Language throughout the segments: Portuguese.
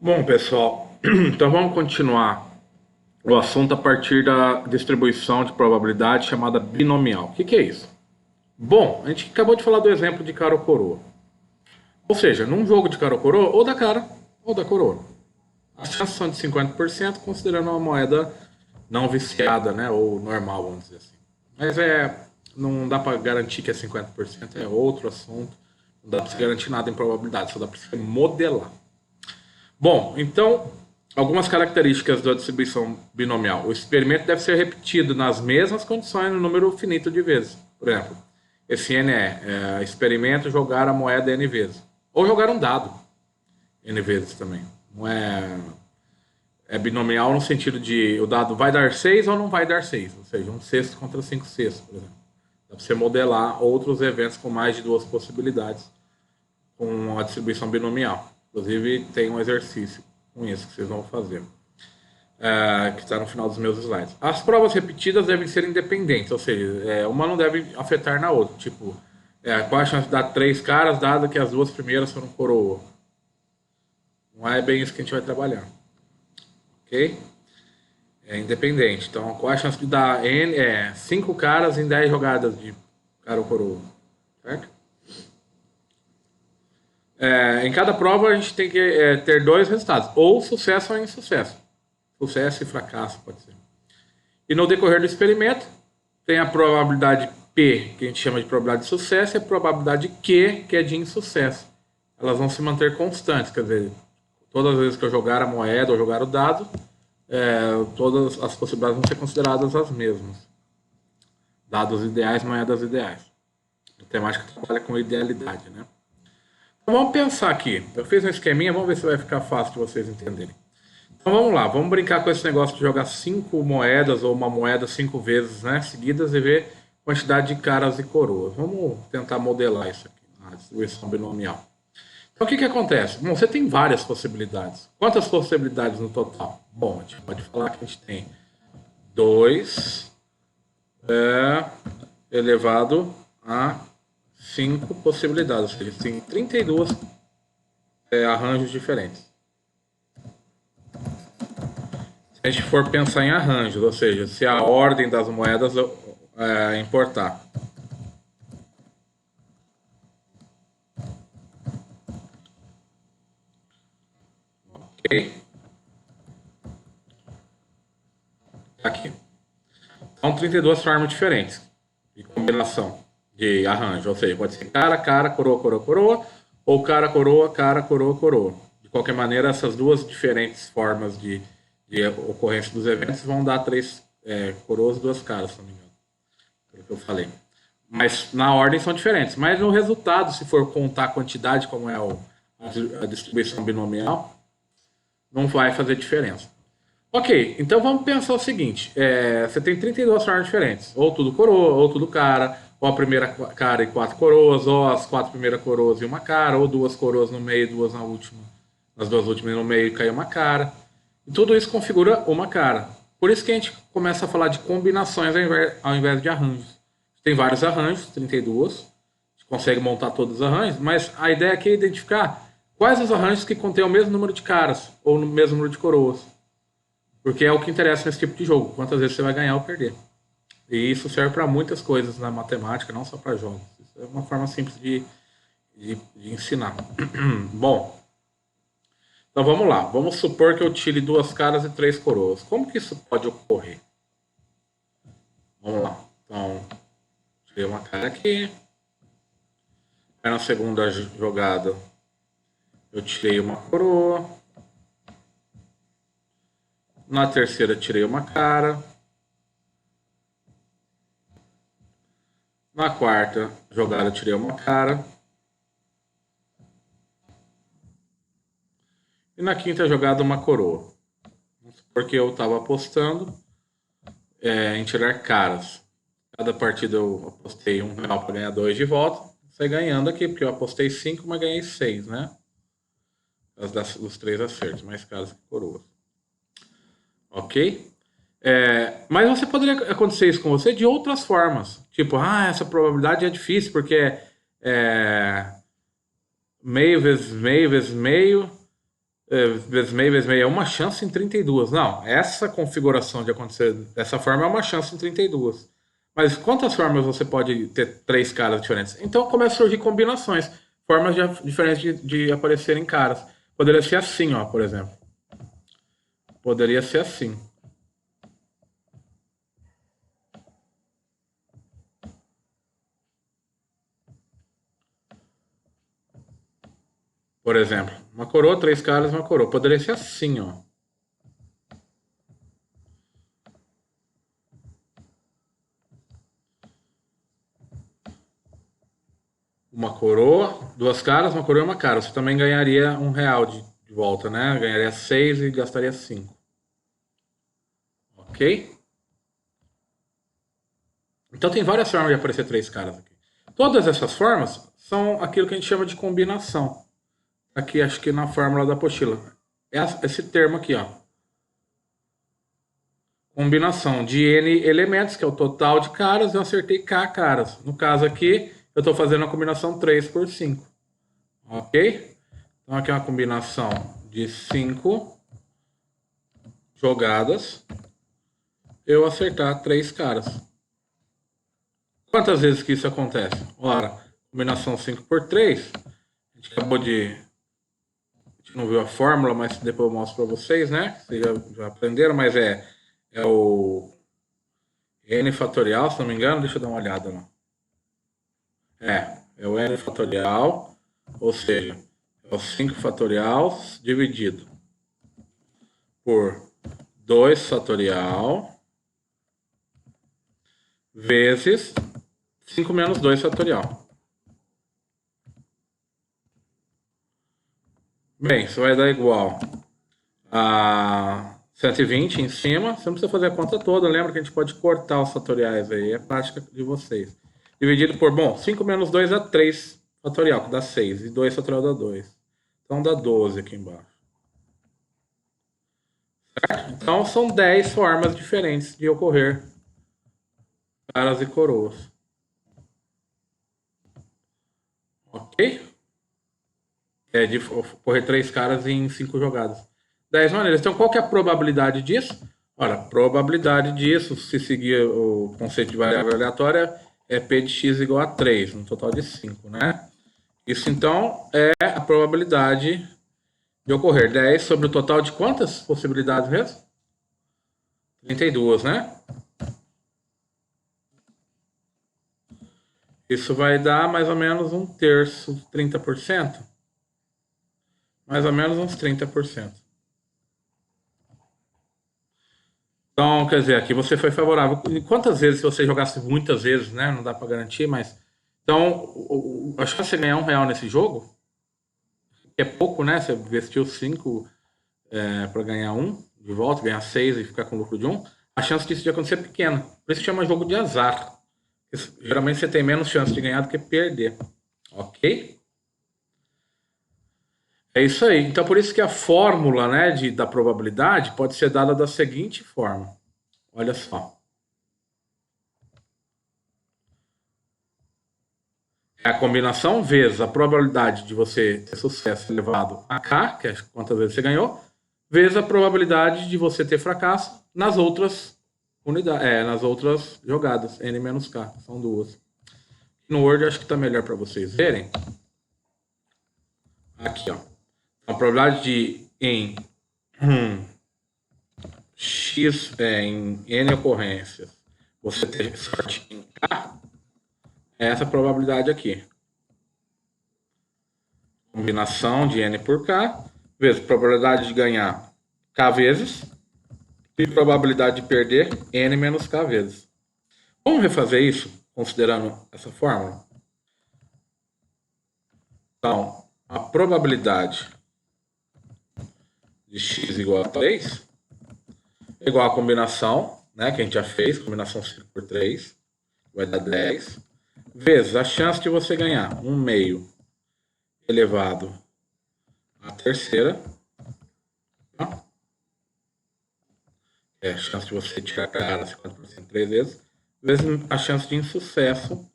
Bom, pessoal, então vamos continuar o assunto a partir da distribuição de probabilidade chamada binomial. O que é isso? Bom, a gente acabou de falar do exemplo de cara ou coroa. Ou seja, num jogo de cara ou coroa, ou da cara ou da coroa. As chances são de 50%, considerando uma moeda não viciada, né, ou normal, vamos dizer assim. Mas não dá para garantir que é 50%, é outro assunto. Não dá para se garantir nada em probabilidade, só dá para se modelar. Bom, então, algumas características da distribuição binomial. O experimento deve ser repetido nas mesmas condições no número finito de vezes. Por exemplo, esse N experimento jogar a moeda N vezes. Ou jogar um dado N vezes também. Não é binomial no sentido de o dado vai dar 6 ou não vai dar 6. Ou seja, um sexto contra 5 sextos, por exemplo. Dá para você modelar outros eventos com mais de duas possibilidades com a distribuição binomial. Inclusive, tem um exercício com isso que vocês vão fazer, que está no final dos meus slides. As provas repetidas devem ser independentes, ou seja, uma não deve afetar na outra. Tipo, qual a chance de dar três caras, dado que as duas primeiras foram coroa? Não é bem isso que a gente vai trabalhar. Ok? É independente. Então, qual a chance de dar cinco caras em 10 jogadas de cara ou coroa? Certo? Em cada prova a gente tem que ter dois resultados, ou sucesso ou insucesso. Sucesso e fracasso, pode ser. E no decorrer do experimento, tem a probabilidade P, que a gente chama de probabilidade de sucesso, e a probabilidade Q, que é de insucesso. Elas vão se manter constantes, quer dizer, todas as vezes que eu jogar a moeda ou jogar o dado, todas as possibilidades vão ser consideradas as mesmas. Dados ideais, moedas ideais. A matemática trabalha com idealidade, né? Então vamos pensar aqui. Eu fiz um esqueminha, vamos ver se vai ficar fácil de vocês entenderem. Então vamos lá, vamos brincar com esse negócio de jogar cinco moedas ou uma moeda cinco vezes, né, seguidas e ver quantidade de caras e coroas. Vamos tentar modelar isso aqui, a distribuição binomial. Então o que acontece? Bom, você tem várias possibilidades. Quantas possibilidades no total? Bom, a gente pode falar que a gente tem 2 elevado a 5 possibilidades, ou seja, tem 32 arranjos diferentes. Se a gente for pensar em arranjos, ou seja, se a ordem das moedas importar. Ok? Aqui. São 32 formas diferentes de combinação de arranjo. Ou seja, pode ser cara, coroa, coroa, coroa, ou cara, coroa, coroa. De qualquer maneira, essas duas diferentes formas de ocorrência dos eventos vão dar três coroas e duas caras, se não me engano. Pelo que eu falei. Mas na ordem são diferentes. Mas no resultado, se for contar a quantidade, como é a distribuição binomial, não vai fazer diferença. Ok, então vamos pensar o seguinte: você tem 32 formas diferentes, ou tudo coroa, ou tudo cara, ou a primeira cara e quatro coroas, ou as quatro primeiras coroas e uma cara, ou duas coroas no meio, duas na última, as duas últimas no meio cai uma cara. E tudo isso configura uma cara. Por isso que a gente começa a falar de combinações ao invés de arranjos. Tem vários arranjos, 32, a gente consegue montar todos os arranjos, mas a ideia aqui é identificar quais os arranjos que contêm o mesmo número de caras, ou o mesmo número de coroas. Porque é o que interessa nesse tipo de jogo, quantas vezes você vai ganhar ou perder. E isso serve para muitas coisas na matemática, não só para jogos. Isso é uma forma simples de ensinar. Bom, então vamos lá. Vamos supor que eu tire duas caras e três coroas. Como que isso pode ocorrer? Vamos lá. Então, tirei uma cara aqui. Aí na segunda jogada, eu tirei uma coroa. Na terceira, tirei uma cara. Na quarta jogada, eu tirei uma cara. E na quinta jogada, uma coroa. Porque eu estava apostando em tirar caras. Cada partida eu apostei R$ 1 para ganhar 2 de volta. Saí ganhando aqui, porque eu apostei 5, mas ganhei 6, né? Dos três acertos, mais caras que coroas. Ok? Mas você poderia acontecer isso com você de outras formas. Tipo, essa probabilidade é difícil, porque é meio vezes meio vezes meio vezes meio é uma chance em 32. Não, essa configuração de acontecer dessa forma é uma chance em 32. Mas quantas formas você pode ter três caras diferentes? Então começa a surgir combinações, formas diferentes de aparecerem caras. Poderia ser assim, ó, por exemplo. Poderia ser assim. Por exemplo, uma coroa, três caras, uma coroa. Poderia ser assim, ó. Uma coroa, duas caras, uma coroa e uma cara. Você também ganharia R$ 1 de volta, né? Ganharia 6 e gastaria 5. Ok? Então tem várias formas de aparecer três caras aqui. Todas essas formas são aquilo que a gente chama de combinação. Aqui, acho que na fórmula da apostila. Esse termo aqui, ó. Combinação de N elementos, que é o total de caras, eu acertei K caras. No caso aqui, eu estou fazendo a combinação 3 por 5. Ok? Então aqui é uma combinação de 5 jogadas. Eu acertar 3 caras. Quantas vezes que isso acontece? Ora, combinação 5 por 3. A gente acabou de... A gente não viu a fórmula, mas depois eu mostro para vocês, né? Vocês já aprenderam, mas é o N fatorial, se não me engano. Deixa eu dar uma olhada lá. É o N fatorial, ou seja, é o 5 fatorial dividido por 2 fatorial vezes 5 menos 2 fatorial. Bem, isso vai dar igual a 120 em cima. Você não precisa fazer a conta toda, lembra que a gente pode cortar os fatoriais aí, é prática de vocês. Dividido por, bom, 5 menos 2 dá 3 fatorial, que dá 6, e 2 fatorial dá 2. Então dá 12 aqui embaixo. Certo? Então são 10 formas diferentes de ocorrer caras e coroas. Ok? É de ocorrer 3 caras em 5 jogadas. 10 maneiras. Então qual que é a probabilidade disso? Ora, a probabilidade disso, se seguir o conceito de variável aleatória, é P de x igual a 3, um total de 5, né? Isso então é a probabilidade de ocorrer 10 sobre o total de quantas possibilidades mesmo? 32, né? Isso vai dar mais ou menos um terço, 30%. Mais ou menos uns 30%. Então, quer dizer, aqui você foi favorável. E quantas vezes, se você jogasse muitas vezes, né? Não dá para garantir, mas. Então, a chance de você ganhar R$ 1 nesse jogo, que é pouco, né? Você investiu 5 para ganhar 1 de volta, ganhar 6 e ficar com lucro de 1. A chance disso de acontecer é pequena. Por isso chama jogo de azar. Geralmente você tem menos chance de ganhar do que perder. Ok? É isso aí. Então, por isso que a fórmula, né, da probabilidade pode ser dada da seguinte forma. Olha só. É a combinação vezes a probabilidade de você ter sucesso elevado a K, que é quantas vezes você ganhou, vezes a probabilidade de você ter fracasso nas outras unidades, nas outras jogadas, N menos K, são duas. No Word acho que está melhor para vocês verem. Aqui, ó. A probabilidade de em X, em N ocorrências, você ter sorte em K, é essa probabilidade aqui. Combinação de N por K, vezes probabilidade de ganhar K vezes, e probabilidade de perder N menos K vezes. Vamos refazer isso, considerando essa fórmula? Então, a probabilidade de x igual a 3 é igual à combinação, né, que a gente já fez, combinação 5 por 3, vai dar 10, vezes a chance de você ganhar 1 meio elevado à terceira, tá? É a chance de você tirar cara 50% 3 vezes, vezes a chance de insucesso.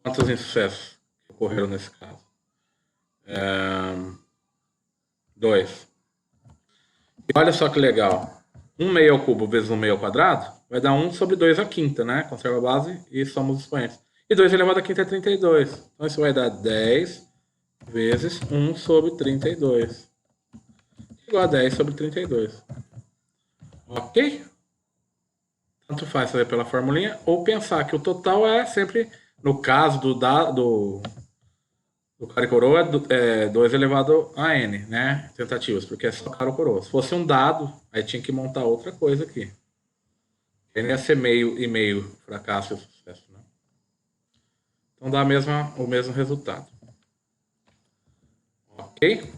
Quantos insucessos ocorreram nesse caso? 2. Olha só que legal. 1 meio ao cubo vezes 1 meio ao quadrado vai dar 1 sobre 2 à quinta, né? Conserva a base e somos os expoentes. E 2 elevado à quinta é 32. Então isso vai dar 10 vezes 1 sobre 32. Igual a 10 sobre 32. Ok? Tanto faz fazer pela formulinha ou pensar que o total é sempre, no caso do cara e coroa, é 2 elevado a n, né? Tentativas, porque é só cara ou coroa. Se fosse um dado, aí tinha que montar outra coisa aqui. N ia ser meio e meio, fracasso e sucesso, né? Então dá o mesmo resultado. Ok?